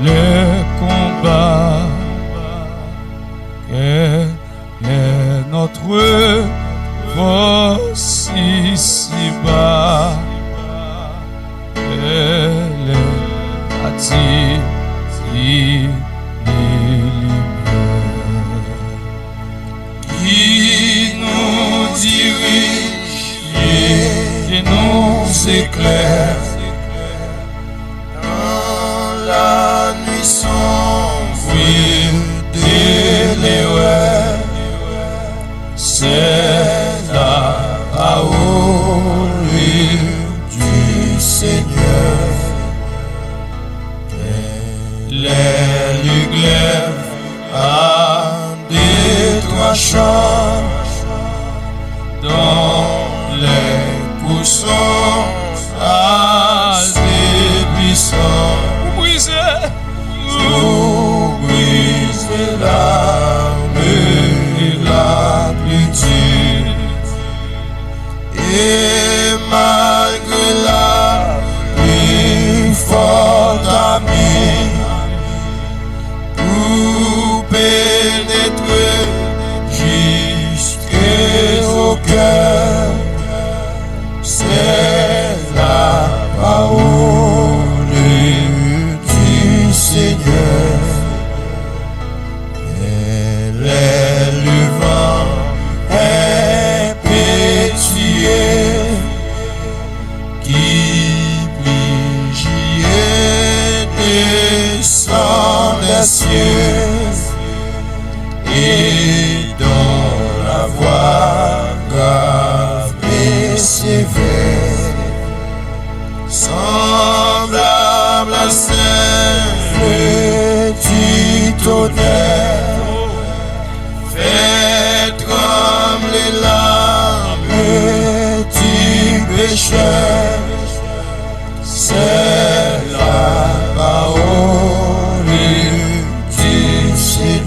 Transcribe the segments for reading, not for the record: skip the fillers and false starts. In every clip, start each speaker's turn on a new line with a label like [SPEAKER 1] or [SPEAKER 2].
[SPEAKER 1] le combat. Quelle est notre force ici-bas? Elle est bâtie qui nous dirige et nous éclaire dans la nuit sombre de l'erreur. C'est la parole du Seigneur. Les glaives à des trois champs dans les poussons à des buissons. Vous brisez l'arme et la pluie. Et malgré la plus forte amie, pour pénétrer jusqu'au cœur, c'est la parole du Seigneur. Elle est le vent impétueux qui brille descend des cieux et dans la voix grave et sévère, semblable à celle du tonnerre, fait trembler l'âme du pécheur. C'est la parole du Seigneur.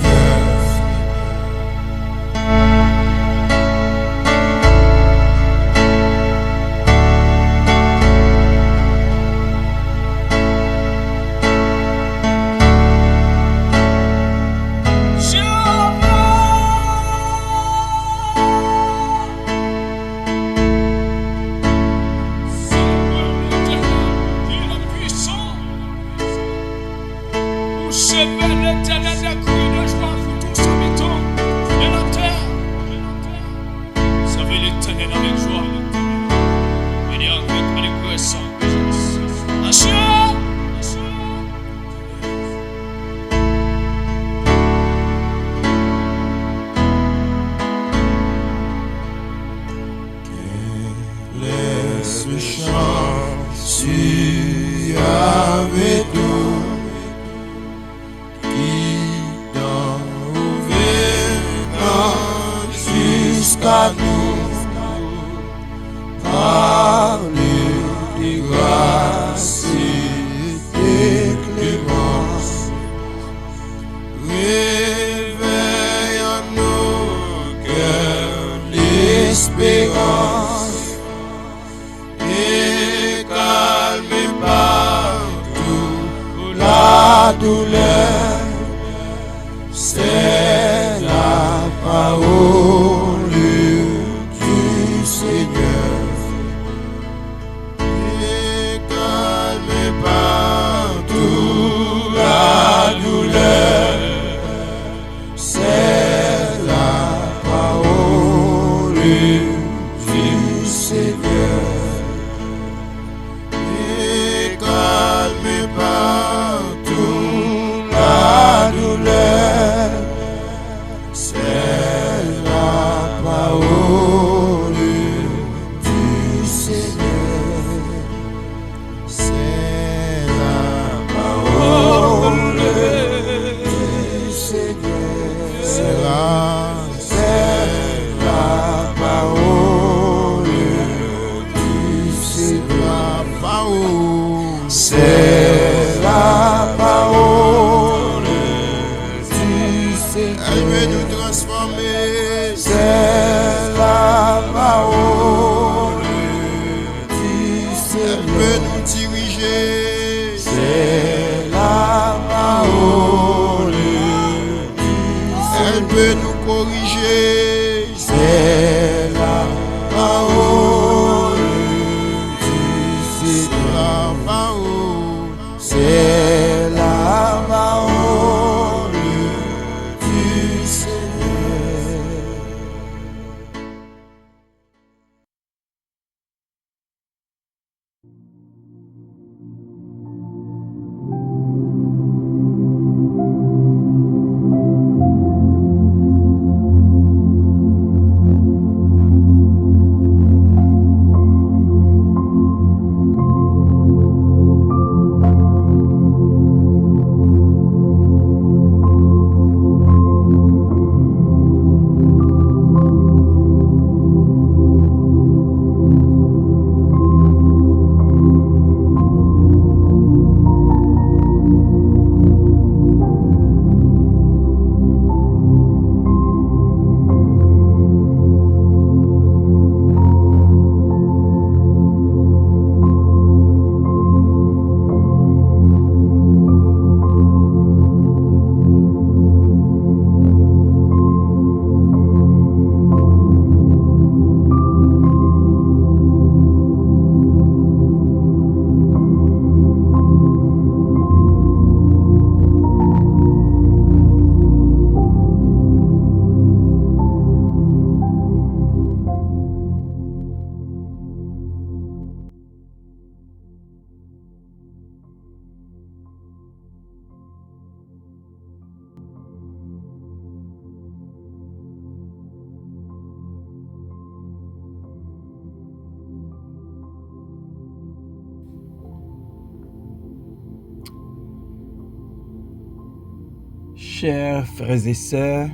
[SPEAKER 2] chers frères et sœurs,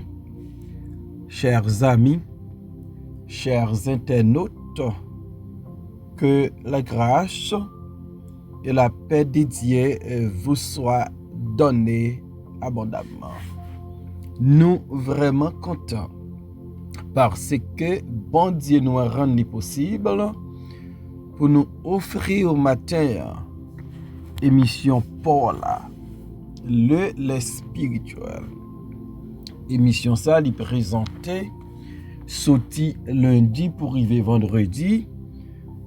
[SPEAKER 2] chers amis, chers internautes, que la grâce et la paix de Dieu vous soient données abondamment. Nous vraiment contents parce que bon Dieu nous a rendu possible pour nous offrir au matin émission Paula, le spirituel. Émission ça lui présentait sorti lundi pour arriver vendredi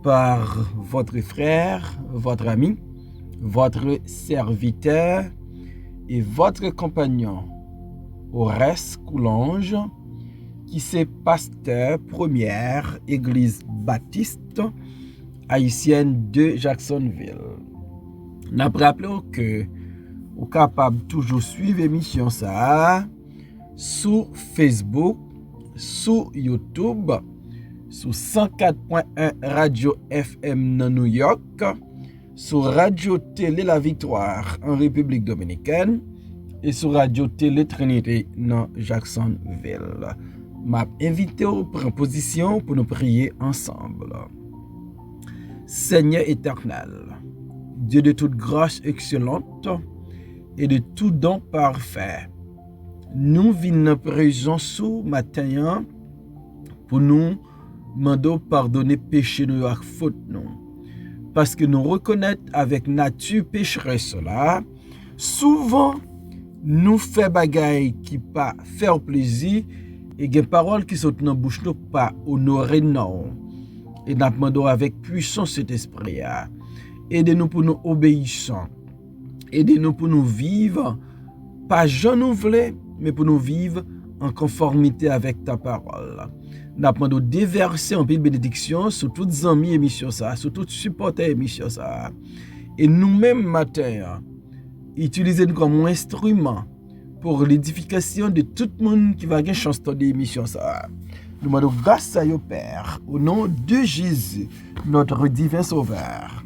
[SPEAKER 2] par votre frère, votre ami, votre serviteur et votre compagnon Horace Coulange, qui c'est pasteur première église baptiste haïtienne de Jacksonville. N'a rappelé que vous êtes capable toujours suivre l'émission ça sur Facebook, sur YouTube, sur 104.1 Radio FM dans New York, sur Radio Télé La Victoire en République Dominicaine et sur Radio Télé Trinité dans Jacksonville. M'a invité au prendre position pour nous prier ensemble. Seigneur éternel, Dieu de toute grâce excellente et de tout don parfait, nous venons présents sous matin pour nous demander pardonner péché nous et faute nous. Parce que nous reconnaître avec nature pécheresse là, souvent nous fait bagaille qui pas faire plaisir et des paroles qui sont dans bouche nous pas honorer non. Et nous demandons avec puissance cet esprit là. Aidez-nous pour nous obéissants. Aidez-nous pour nous vivre pas je nous voulons, mais pour nous vivre en conformité avec ta parole. Nous demandons déverser en pile bénédiction sur toutes les amis émission ça, sur tout supporter émission ça. Et nous-mêmes matin, utiliser-nous comme instrument pour l'édification de tout le monde qui va avoir chance de l'émission ça. Nous demandons grâce à Dieu Père, au nom de Jésus, notre divin Sauveur.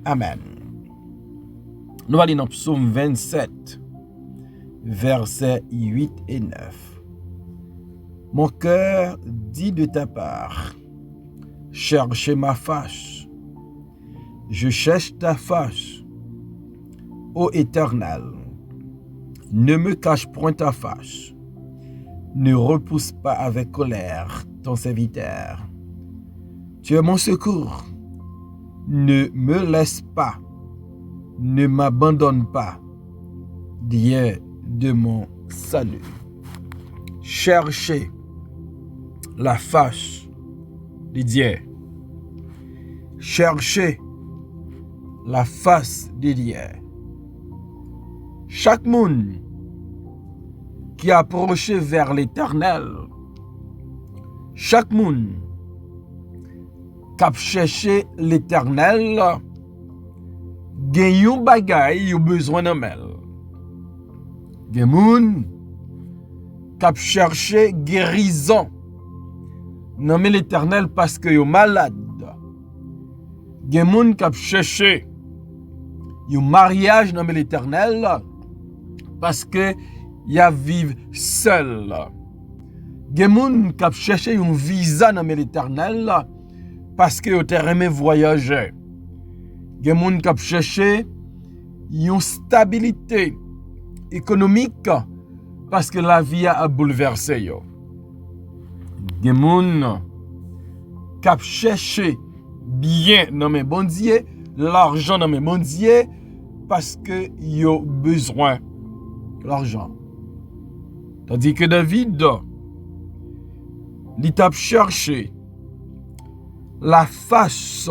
[SPEAKER 2] Amen. Nous allons dans Psaume 27, versets 8 et 9. Mon cœur dit de ta part, cherchez ma face. Je cherche ta face, ô Éternel. Ne me cache point ta face. Ne repousse pas avec colère ton serviteur. Tu es mon secours. Ne me laisse pas. Ne m'abandonne pas. Dieu de mon salut. Cherchez la face de Dieu. Cherchez la face de Dieu. Chaque monde qui approche vers l'Éternel, chaque monde qui a cherché l'Éternel, gagne un bagay, il a besoin d'un mel. Des gens qui a cherché guérison, non mais l'Éternel parce que est malade. Des gens qui a cherché un mariage, non mais l'Éternel parce que y a vivre seul. Des gens qui a cherché un visa, non mais l'Éternel parce que vous aimé voyager. Des gens qui a cherché une stabilité économique parce que la vie a bouleversé yo. Des gens qui a cherché bien dans mes bon Dieu, l'argent dans mes bon Dieu parce que yo besoin l'argent. Tandis que David il a cherché la face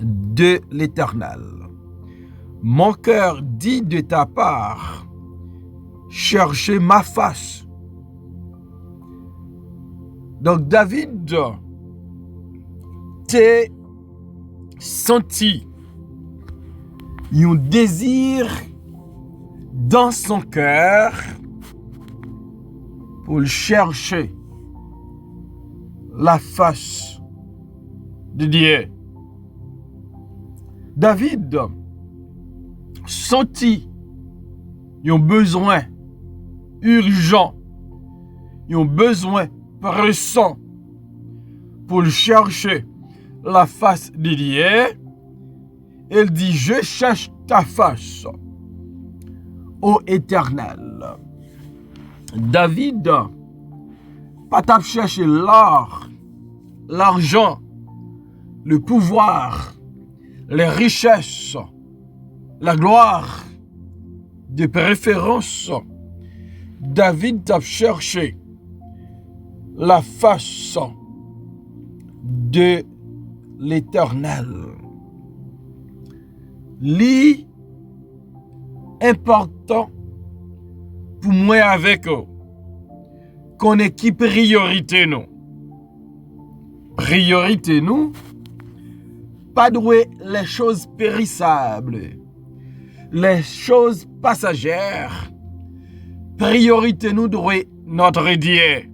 [SPEAKER 2] de l'Éternel. Mon cœur dit de ta part, cherchez ma face. Donc David t'a senti un désir dans son cœur pour chercher la face de Dieu. David sentit un besoin urgent, un besoin pressant pour chercher la face de Dieu. Il dit, je cherche ta face, ô Éternel. David, pas t'a chercher l'or, l'argent, le pouvoir, les richesses, la gloire, de préférence. David t'a cherché la face de l'Éternel. L'important pour moi avec eux, qu'on ait qui priorité nous. Priorité nous, pas doué les choses périssables, les choses passagères. Priorité nous doit notre Dieu.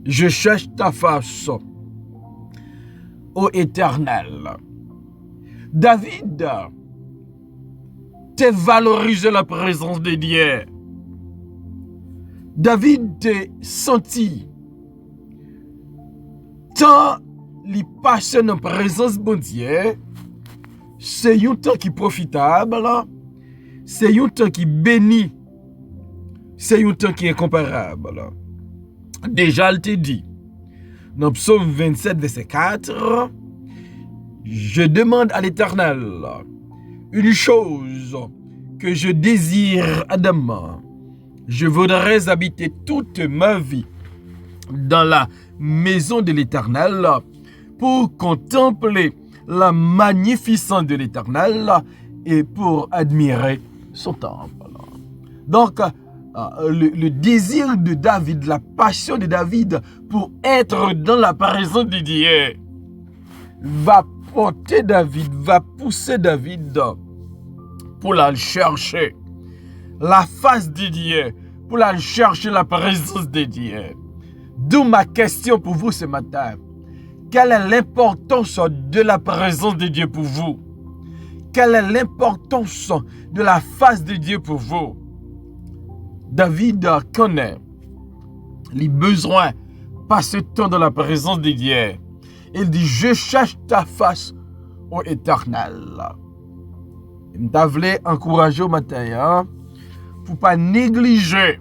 [SPEAKER 2] Je cherche ta face, ô Éternel. David t'a valorisé la présence de Dieu. David t'a senti tant il passe dans la présence de Dieu. C'est un temps qui est profitable, c'est un temps qui bénit, c'est un temps qui est incomparable. Déjà, il te dit, dans Psaume 27, verset 4, je demande à l'Éternel une chose que je désire ardemment. Je voudrais habiter toute ma vie dans la maison de l'Éternel pour contempler la magnificence de l'Éternel et pour admirer son temple. Donc, le désir de David, la passion de David pour être dans la présence de Dieu va porter David, va pousser David pour la chercher. La face de Dieu, pour la chercher la présence de Dieu. D'où ma question pour vous ce matin. Quelle est l'importance de la présence de Dieu pour vous? Quelle est l'importance de la face de Dieu pour vous? David connaît les besoins, passer temps dans la présence de Dieu. Il dit, je cherche ta face, ô Éternel. Je t'avais encouragé au matin pour ne pas négliger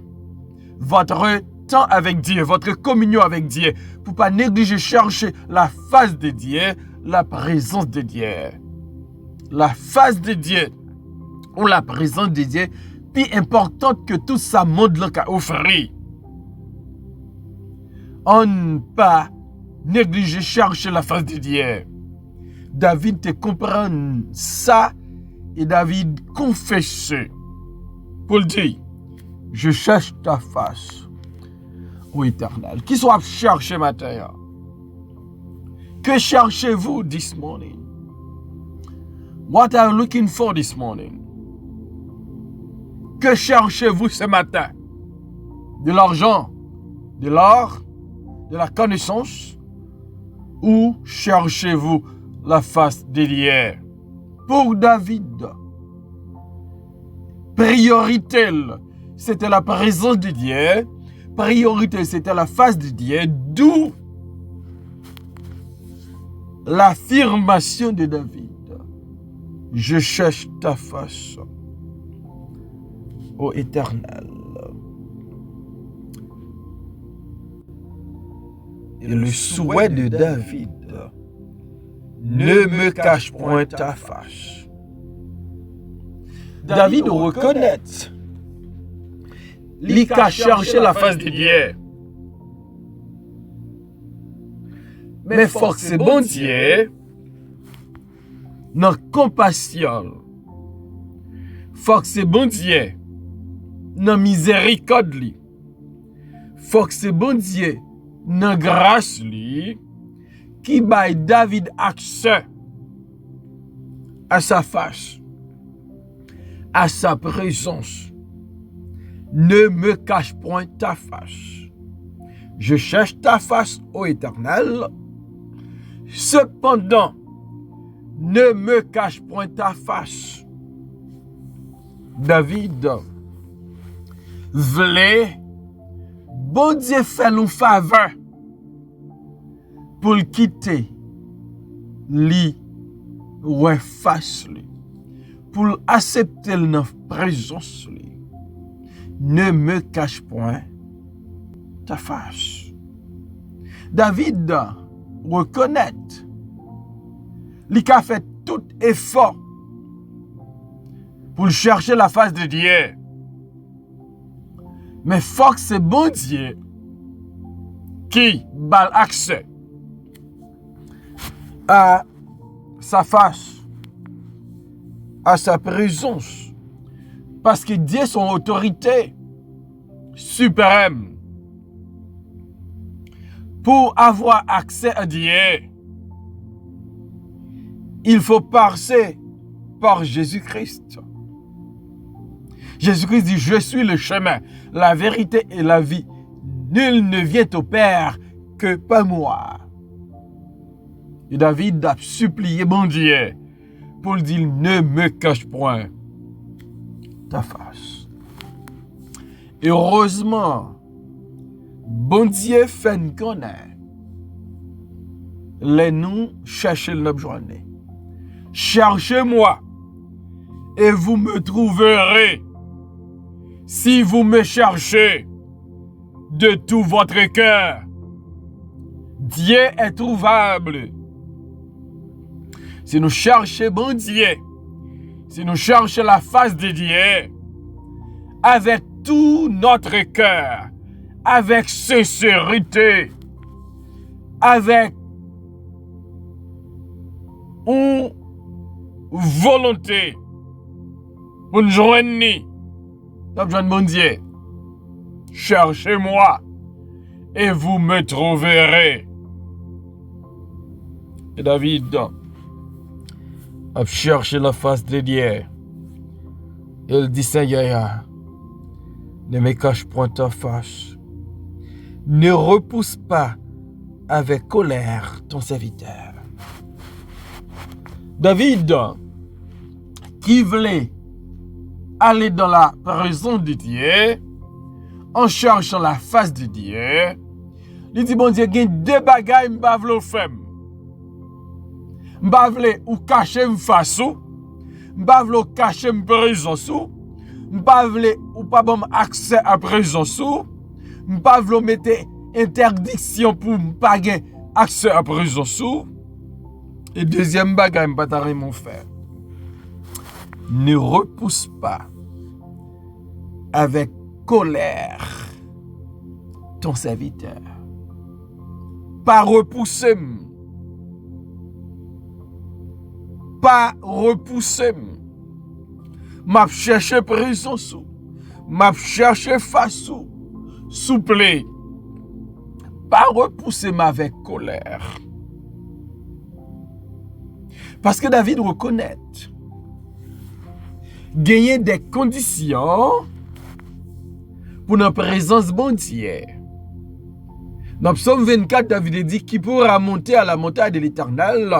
[SPEAKER 2] votre temps avec Dieu, votre communion avec Dieu, pour ne pas négliger chercher la face de Dieu, la présence de Dieu. La face de Dieu ou la présence de Dieu, plus importante que tout ça monde qu'a offert. On ne peut pas négliger chercher la face de Dieu. David te comprend ça et David confesse pour le dire, je cherche ta face, ô Éternel. Qui soit cherché matin? Que cherchez-vous this morning? What are you looking for this morning? Que cherchez-vous ce matin? De l'argent, de l'or, de la connaissance? Ou cherchez-vous la face de Dieu? Pour David, priorité, c'était la présence de Dieu. Priorité, c'était la face de Dieu. D'où l'affirmation de David. Je cherche ta face, ô Éternel. Et le souhait de David, ne me cache point ta face. David reconnaît, il a cherché la face de Dieu. Mais faut que c'est bon Dieu, dans compassion. Faut que c'est bon Dieu, dans miséricorde. Faut que c'est bon Dieu, dans grâce qui baille David accès à sa face, à sa présence. Ne me cache point ta face. Je cherche ta face, ô Éternel. Cependant, ne me cache point ta face. David voulait, bon Dieu fait une faveur pour le quitter, lui, ouais, face lui, pour accepter notre présence lui. Ne me cache point ta face. David reconnaît, il a fait tout effort pour chercher la face de Dieu. Mais faut que c'est bon Dieu qui a accès à sa face, à sa présence. Parce que Dieu est son autorité suprême. Pour avoir accès à Dieu, il faut passer par Jésus-Christ. Jésus-Christ dit, je suis le chemin, la vérité et la vie. Nul ne vient au Père que par moi. Et David a supplié mon Dieu pour lui dire, ne me cache point ta face. Et heureusement, bon Dieu fait nous connaître. Les nous chercher notre journée. Cherchez-moi et vous me trouverez. Si vous me cherchez de tout votre cœur, Dieu est trouvable. Si nous cherchons bon Dieu, si nous cherchons la face de Dieu, avec tout notre cœur, avec sincérité, avec une volonté pour nous joindre, bon Dieu, cherchez-moi et vous me trouverez. Et David a cherché la face de Dieu. Il dit, Seigneur, ne me cache point ta face. Ne repousse pas avec colère ton serviteur. David, qui voulait aller dans la présence de Dieu, en cherchant la face de Dieu, il dit, bon Dieu, il y a deux bagailles que je veux faire. Je veux ou cacher ma face, je veux cacher ma présence, je veux ou pas bon accès à la présence, je veux mettre interdiction pour ne pas avoir accès à la présence. Et deuxième bagaille, je ne mon faire. Ne repousse pas avec colère ton serviteur. Pas repousser. Pas repousser. M'a cherché présence. M'a cherché face. Souple. Pas repousser avec colère. Parce que David reconnaît gagner des conditions pour notre présence bon Dieu. Dans Psaume 24, David dit qui pourra monter à la montagne de l'Éternel,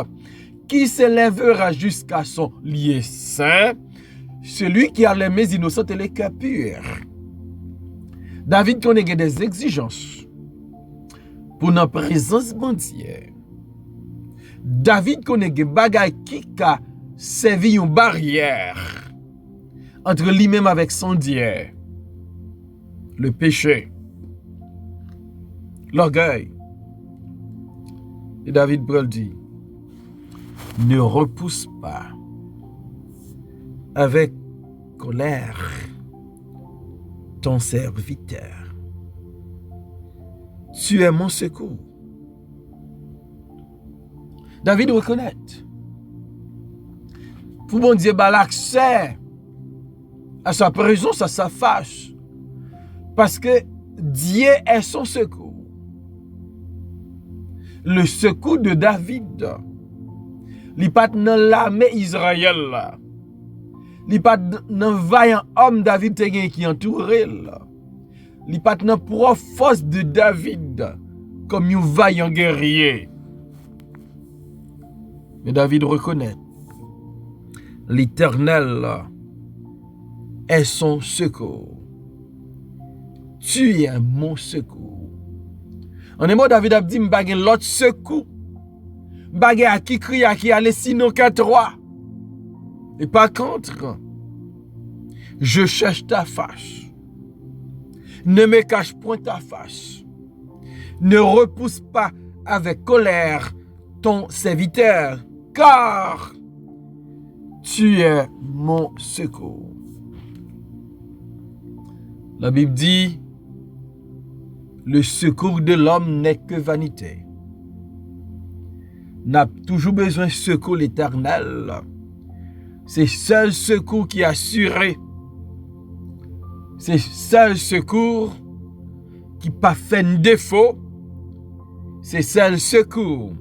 [SPEAKER 2] qui s'élèvera jusqu'à son lieu saint, celui qui a les mains innocentes et les cœurs purs. David connaît des exigences pour notre présence bon Dieu. David connaît des bagages qui a servi une barrière entre lui-même avec son Dieu. Le péché, l'orgueil. Et David Brel dit, ne repousse pas avec colère ton serviteur. Tu es mon secours. David reconnaît. Pour bon Dieu, l'accès à sa présence, à sa face. Parce que Dieu est son secours. Le secours de David. Il n'est pas dans l'armée Israël. Il n'est pas dans le vaillant homme David qui entoure. Il n'est pas dans la force de David comme un vaillant guerrier. Mais David reconnaît l'Éternel est son secours. Tu es mon secours. En un mot, David a dit, m'pa gen l'autre secours. M'pa gen à qui crie, à qui aller sinon qu'à toi. Et par contre, je cherche ta face. Ne me cache point ta face. Ne repousse pas avec colère ton serviteur, car tu es mon secours. La Bible dit, le secours de l'homme n'est que vanité. N'a toujours besoin de secours l'Éternel. C'est seul secours qui est assuré. C'est seul secours qui pas fait un défaut. C'est seul secours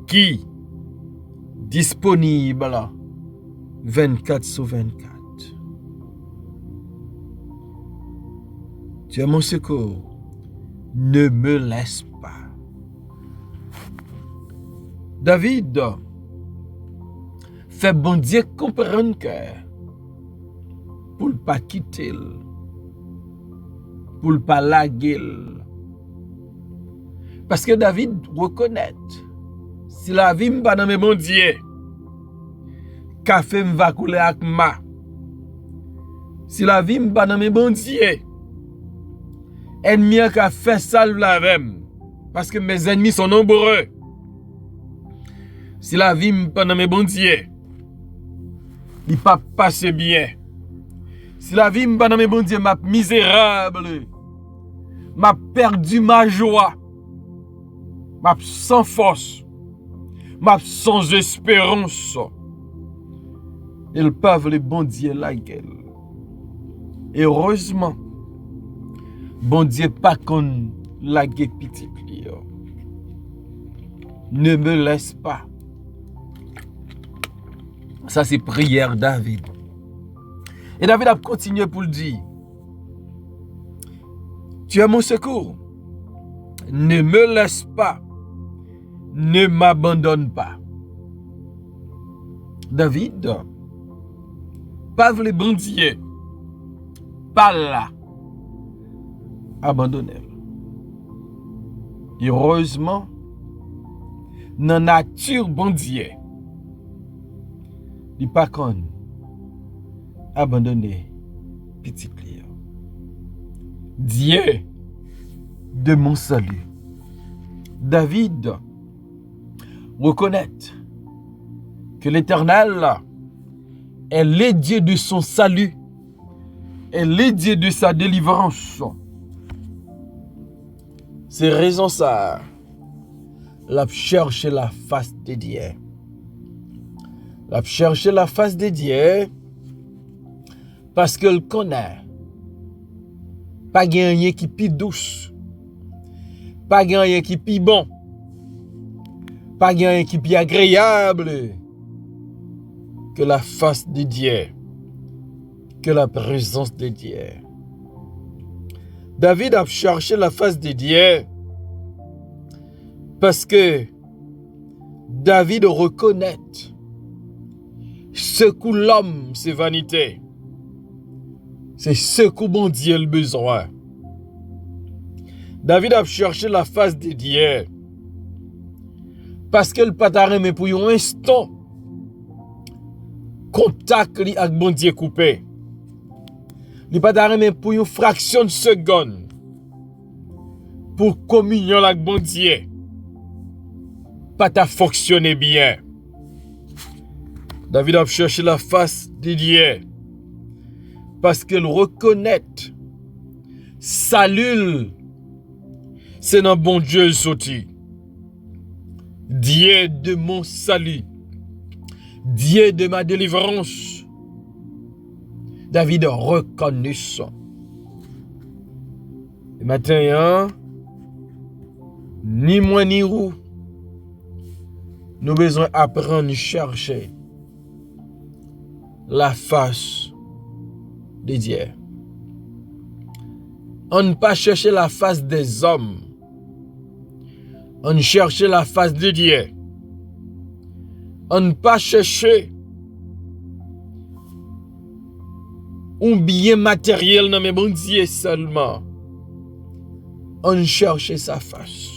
[SPEAKER 2] qui disponible 24/24. Tu es mon secours. Ne me laisse pas. David fait bon Dieu comprendre que pour ne pas quitter, pour ne pas laguer. Parce que David reconnaît, si la vie me pas dans mes bon Dieu, café me va couler avec ma. Si la vie me pas dans mes bon Dieu, ennemi qui fait ça la même. Parce que mes ennemis sont nombreux. Si la vie me pas dans mes bon Dieu, il pas passer bien. Si la vie me pas dans mes bon Dieu, m'a misérable. M'a perdu ma joie. M'a sans force. M'a sans espérance. Ils peuvent les bon Dieu la gueule. Et heureusement, bon Dieu pas qu'on la gueule petit. Ne me laisse pas. Ça c'est prière David. Et David a continué pour le dire. Tu es mon secours. Ne me laisse pas. Ne m'abandonne pas. David, pas le bon Dieu. Pas là. Abandonner. Heureusement, dans la nature bon Dieu, il pas qu'on abandonner petit client. Dieu de mon salut. David reconnaît que l'Éternel est le Dieu de son salut, est le Dieu de sa délivrance. C'est raison ça. La chercher la face de Dieu. La chercher la face de Dieu parce qu'elle connaît. Pas rien qui pi douce. Pas rien qui pi bon. Pas rien qui pi agréable que la face de Dieu. Que la présence de Dieu. David a cherché la face de Dieu parce que David reconnaît ce que l'homme, c'est vanité. C'est ce que bon Dieu a besoin. David a cherché la face de Dieu parce que le patard pour un instant contact avec bon Dieu coupé. Il pas d'arrêter pour une fraction de seconde pour communion avec bon Dieu. Pas ta fonctionner bien. David a cherché la face de Dieu parce qu'il reconnaît salut, c'est dans bon Dieu sorti. Dieu de mon salut, Dieu de ma délivrance. David reconnaît ça. Et maintenant, ni moi ni vous, nous besoin apprendre à chercher la face de Dieu. On ne pas chercher la face des hommes. On cherche la face de Dieu. On ne pas chercher un bien matériel dans mes bon Dieu seulement. On cherche sa face.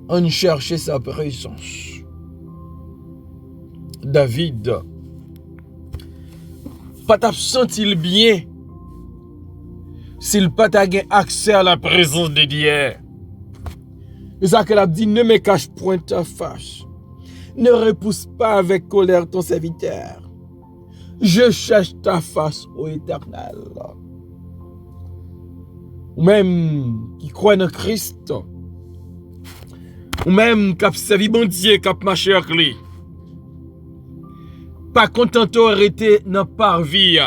[SPEAKER 2] On cherche sa présence. David, pas t'a senti bien s'il pas t'a accès à la présence de Dieu. C'est ça qu'elle a dit, ne me cache point ta face. Ne repousse pas avec colère ton serviteur. Je cherche ta face, ô Éternel. Ou même qui croit en Christ. Ou même qui a servi bon Dieu, qui a marché avec lui. Pas content d'arrêter dans parvis.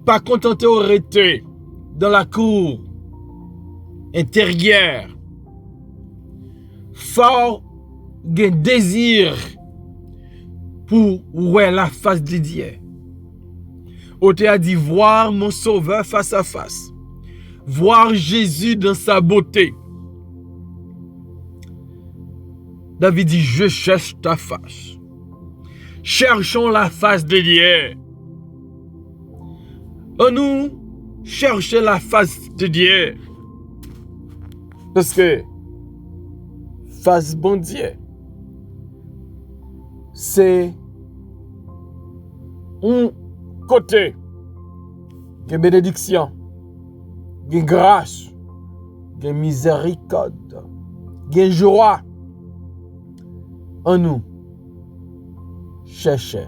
[SPEAKER 2] Pas content d'arrêter dans la cour intérieure. Fort un désir pour voir la face de Dieu. Ote a dit voir mon sauveur face à face. Voir Jésus dans sa beauté. David dit, je cherche ta face. Cherchons la face de Dieu. Nous cherchons la face de Dieu. Parce que face bon Dieu, c'est un côté de bénédiction, de grâce, de miséricorde, de joie. En nous, chercher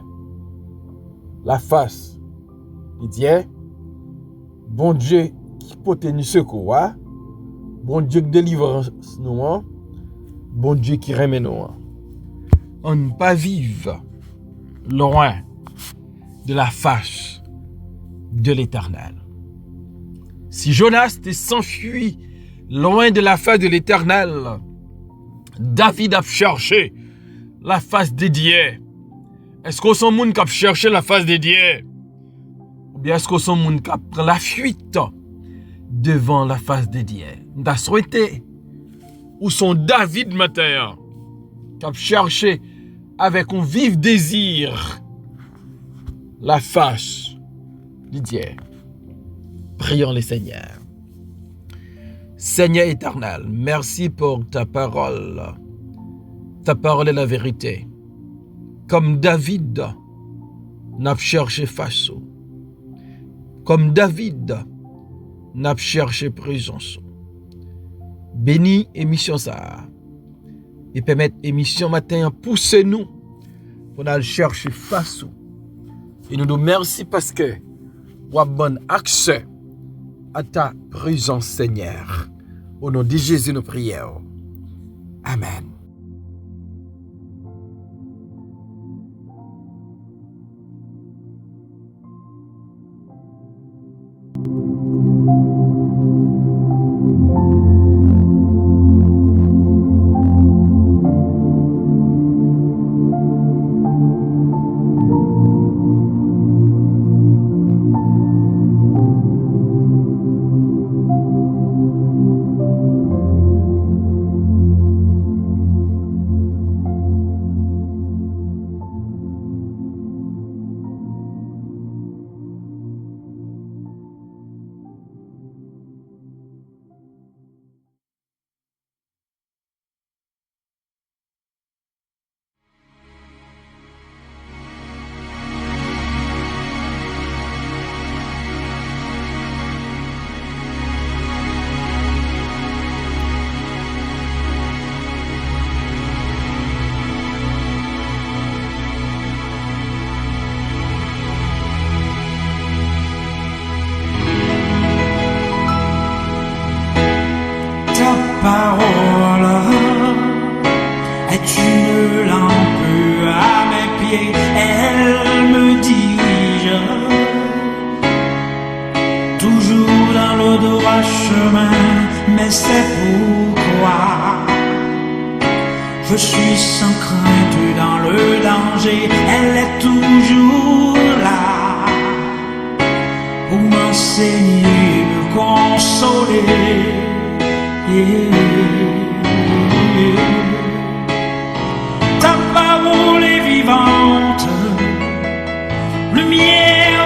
[SPEAKER 2] la face de Dieu, bon Dieu qui peut nous secourir, bon Dieu qui délivre nous, bon Dieu qui remet nous. On ne pas vivre loin de la face de l'Éternel. Si Jonas s'enfuit loin de la face de l'Éternel, David a cherché la face de Dieu. Est-ce qu'on son monde qui a cherché la face de Dieu? Ou bien est-ce qu'on son monde qui a pris la fuite devant la face de Dieu? On a souhaité. Ou son David matin qui a cherché avec un vif désir la face de Dieu. Prions le Seigneur. Seigneur éternel, merci pour ta parole. Ta parole est la vérité. Comme David n'a cherché face. Comme David n'a cherché présence. Bénis émission ça. Et permettre émission matin pousser nous pour aller chercher face. Et nous nous merci parce que vous avez bon accès à ta présence, Seigneur. Au nom de Jésus, nous prions. Amen.
[SPEAKER 3] Parole est une lampe à mes pieds, elle me dirige toujours dans le droit chemin, mais c'est pourquoi je suis sans crainte dans le danger, elle est toujours là pour m'enseigner, me consoler. Ta parole est vivante, lumière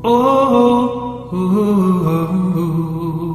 [SPEAKER 3] oh, oh, oh, oh.